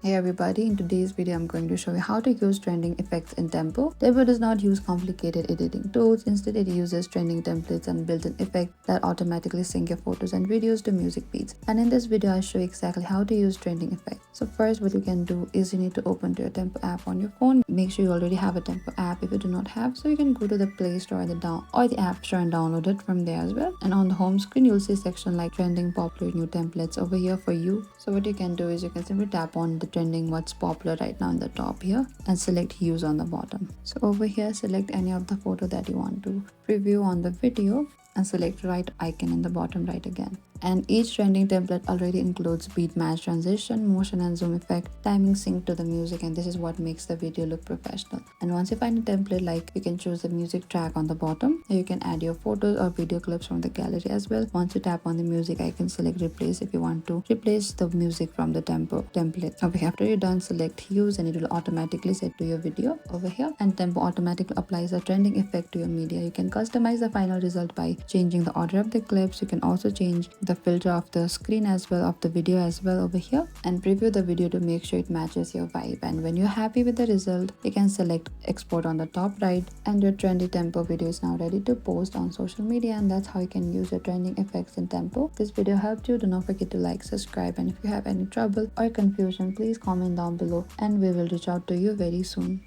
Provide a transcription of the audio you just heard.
Hey everybody, in today's video I'm going to show you how to use trending effects in Tempo. Tempo does not use complicated editing tools, instead it uses trending templates and built-in effects that automatically sync your photos and videos to music beats. And in this video I'll show you exactly how to use trending effects. So first what you can do is you need to open to your Tempo app on your phone. Make sure you already have a Tempo app. If you do not have, so you can go to the Play Store or the App Store and download it from there as well. And on the home screen you'll see a section like trending popular new templates over here for you. So what you can do is you can simply tap on the trending what's popular right now in the top here and select use on the bottom. So over here select any of the photo that you want to preview on the video and select right icon in the bottom right again. And each trending template already includes beat match transition, motion and zoom effect, timing sync to the music, and this is what makes the video look professional. And once you find a template, like you can choose the music track on the bottom, you can add your photos or video clips from the gallery as well. Once you tap on the music icon, select replace if you want to replace the music from the Tempo template. Okay, after you're done, select use and it will automatically set to your video over here, and Tempo automatically applies a trending effect to your media. You can customize the final result by changing the order of the clips. You can also change the filter of the screen as well, of the video as well over here, and preview the video to make sure it matches your vibe. And when you're happy with the result, you can select export on the top right, and your trendy Tempo video is now ready to post on social media. And that's how you can use your trending effects in Tempo. This video helped you. Do not forget to like, subscribe, and if you have any trouble or confusion, please comment down below and we will reach out to you very soon.